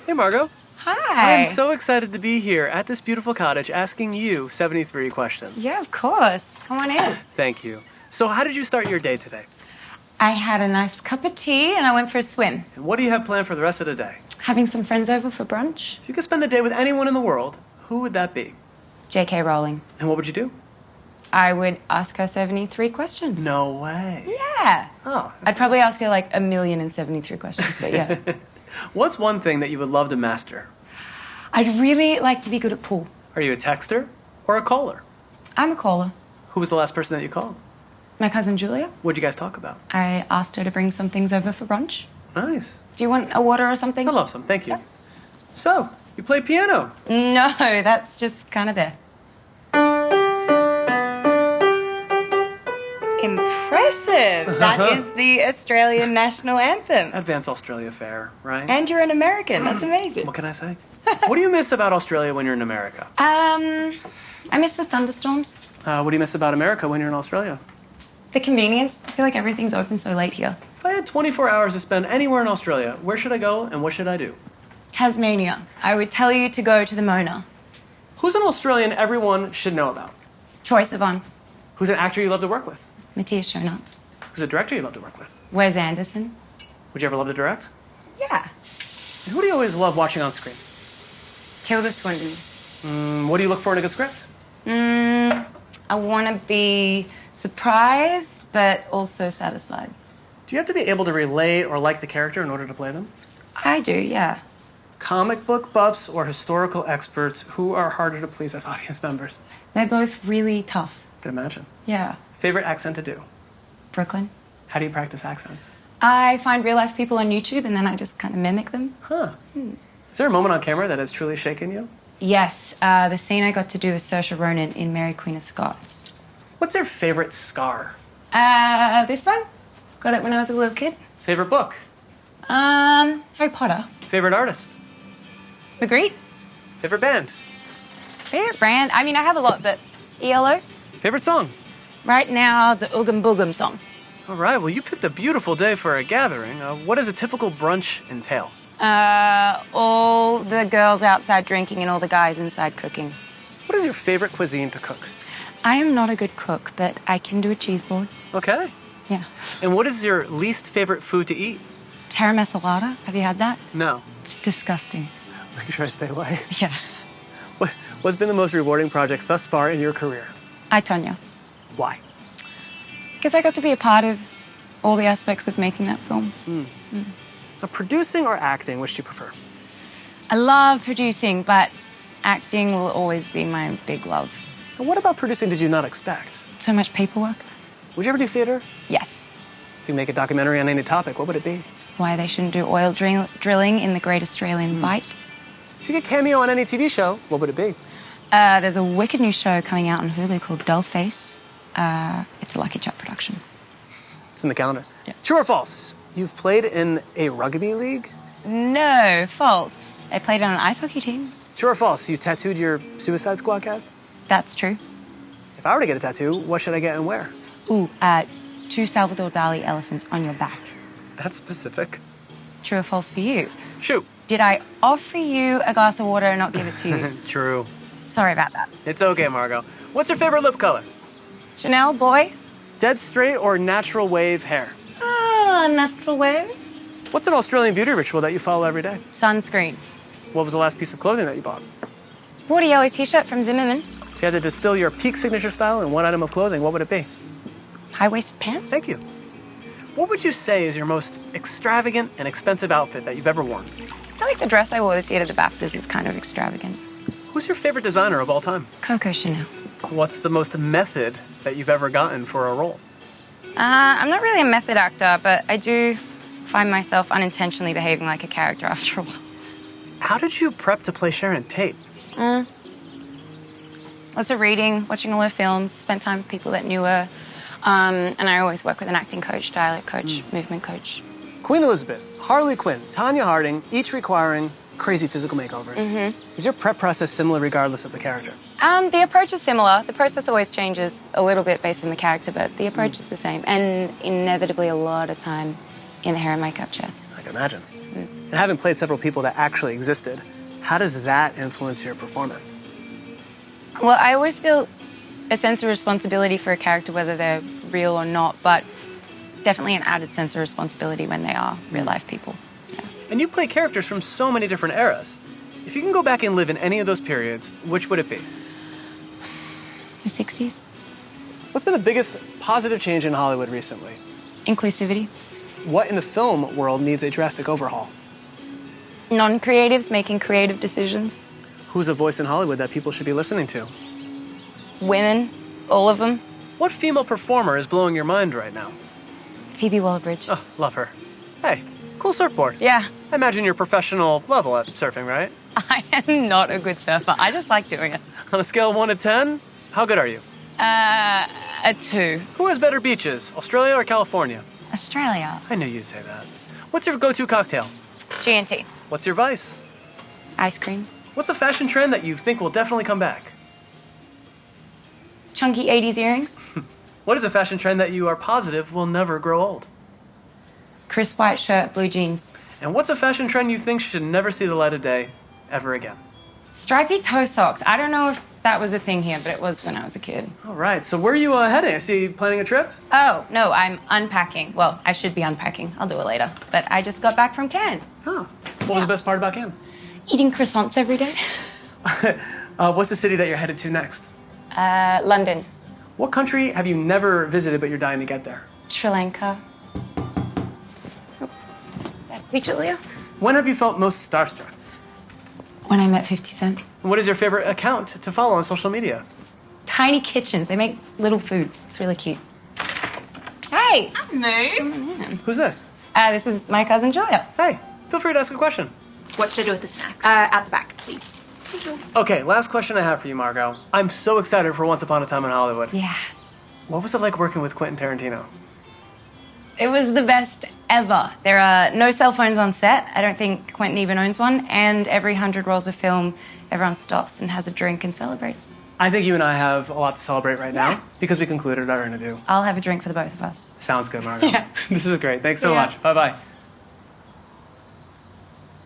Hey, Margot. Hi. I'm so excited to be here at this beautiful cottage asking you 73 questions. Yeah, of course. Come on in. Thank you. So how did you start your day today? I had a nice cup of tea and I went for a swim. And what do you have planned for the rest of the day? Having some friends over for brunch. If you could spend the day with anyone in the world, who would that be? J.K. Rowling. And what would you do? I would ask her 73 questions. No way. Yeah. Oh. I'd probably ask her like 1,073 questions, but yeah. What's one thing that you would love to master? I'd really like to be good at pool. Are you a texter or a caller? I'm a caller. Who was the last person that you called? My cousin Julia. What'd you guys talk about? I asked her to bring some things over for brunch. Nice. Do you want a water or something? I'd love some, thank you. So, you play piano? No, that's just kind of there. Impressive. That is the Australian national anthem. Advance Australia Fair, right? And you're an American. That's amazing. What can I say? What do you miss about Australia when you're in America? I miss the thunderstorms. What do you miss about America when you're in Australia? The convenience. I feel like everything's open so late here. If I had 24 hours to spend anywhere in Australia, where should I go and what should I do? Tasmania. I would tell you to go to the Mona. Who's an Australian everyone should know about? Troye Sivan. Who's an actor you love to work with? Matthias Schoenaerts. Who's a director you love to work with? Wes Anderson. Would you ever love to direct? Yeah. And who do you always love watching on screen? Tilda Swinton. What do you look for in a good script? I want to be surprised, but also satisfied. Do you have to be able to relate or like the character in order to play them? I do, yeah. Comic book buffs or historical experts, who are harder to please as audience members? They're both really tough. I can imagine. Yeah. Favorite accent to do? Brooklyn. How do you practice accents? I find real-life people on YouTube, and then I just kind of mimic them. Huh. Is there a moment on camera that has truly shaken you? Yes, the scene I got to do with Saoirse Ronan in Mary Queen of Scots. What's your favorite scar? This one. Got it when I was a little kid. Favorite book? Harry Potter. Favorite artist? Magritte. Favorite band? Favorite brand? I mean, I have a lot, but ELO. Favorite song? Right now, the Oogum Boogum song. All right, well, you picked a beautiful day for a gathering. What does a typical brunch entail? All the girls outside drinking and all the guys inside cooking. What is your favorite cuisine to cook? I am not a good cook, but I can do a cheese board. Okay. Yeah. And what is your least favorite food to eat? Terra Masalata. Have you had that? No. It's disgusting. Make sure I stay away. Yeah. What's been the most rewarding project thus far in your career? I, Tonya. Why? Because I got to be a part of all the aspects of making that film. Now, producing or acting, which do you prefer? I love producing, but acting will always be my big love. And what about producing did you not expect? So much paperwork. Would you ever do theater? Yes. If you make a documentary on any topic, what would it be? Why they shouldn't do oil drilling in the Great Australian Bight. If you get cameo on any TV show, what would it be? There's a wicked new show coming out on Hulu called Dollface. It's a Lucky Chuck production. It's in the calendar. Yeah. True or false? You've played in a rugby league? No, false. I played on an ice hockey team. True or false? You tattooed your Suicide Squad cast? That's true. If I were to get a tattoo, what should I get and where? Ooh, 2 Salvador Dali elephants on your back. That's specific. True or false for you? Shoot. Did I offer you a glass of water and not give it to you? True. Sorry about that. It's okay, Margot. What's your favorite lip color? Chanel, boy? Dead straight or natural wave hair? Natural wave. What's an Australian beauty ritual that you follow every day? Sunscreen. What was the last piece of clothing that you bought? Bought a yellow t-shirt from Zimmerman. If you had to distill your peak signature style in one item of clothing, what would it be? High-waisted pants. Thank you. What would you say is your most extravagant and expensive outfit that you've ever worn? I feel like the dress I wore this year to the BAFTAs is kind of extravagant. Who's your favorite designer of all time? Coco Chanel. What's the most method that you've ever gotten for a role? I'm not really a method actor, but I do find myself unintentionally behaving like a character after a while. How did you prep to play Sharon Tate? Lots of reading, watching all her films, spent time with people that knew her. And I always work with an acting coach, dialect coach, movement coach. Queen Elizabeth, Harley Quinn, Tanya Harding, each requiring crazy physical makeovers. Is your prep process similar regardless of the character? The approach is similar. The process always changes a little bit based on the character, but the approach is the same. And inevitably a lot of time in the hair and makeup chair. I can imagine. And having played several people that actually existed, how does that influence your performance? Well, I always feel a sense of responsibility for a character, whether they're real or not, but definitely an added sense of responsibility when they are real-life people. Yeah. And you play characters from so many different eras. If you can go back and live in any of those periods, which would it be? The 60s. What's been the biggest positive change in Hollywood recently? Inclusivity. What in the film world needs a drastic overhaul? Non-creatives making creative decisions. Who's a voice in Hollywood that people should be listening to? Women, all of them. What female performer is blowing your mind right now? Phoebe Waller-Bridge. Oh, love her. Hey, cool surfboard. Yeah. I imagine you're professional level at surfing, right? I am not a good surfer. I just like doing it. On a scale of 1 to 10, how good are you? A 2. Who has better beaches, Australia or California? Australia. I knew you'd say that. What's your go-to cocktail? G&T. What's your vice? Ice cream. What's a fashion trend that you think will definitely come back? Chunky 80s earrings. What is a fashion trend that you are positive will never grow old? Crisp white shirt, blue jeans. And what's a fashion trend you think should never see the light of day ever again? Stripy toe socks. I don't know if that was a thing here, but it was when I was a kid. All right, so where are you heading? I see you planning a trip? Oh, no, I'm unpacking. Well, I should be unpacking. I'll do it later. But I just got back from Cannes. Oh, what was the best part about Cannes? Eating croissants every day. What's the city that you're headed to next? London. What country have you never visited but you're dying to get there? Sri Lanka. Oh, that picture, Leah? When have you felt most starstruck? When I met 50 Cent. And what is your favorite account to follow on social media? Tiny kitchens. They make little food. It's really cute. Hey! I'm Moo. Who's this? This is my cousin Julia. Hey, feel free to ask a question. What should I do with the snacks? At the back, please. Thank you. Okay, last question I have for you, Margot. I'm so excited for Once Upon a Time in Hollywood. Yeah. What was it like working with Quentin Tarantino? It was the best ever. There are no cell phones on set. I don't think Quentin even owns one. And every 100 rolls of film, everyone stops and has a drink and celebrates. I think you and I have a lot to celebrate right Yeah. now because we concluded our interview. I'll have a drink for the both of us. Sounds good, Margot. Yeah. This is great. Thanks so Yeah. much. Bye-bye.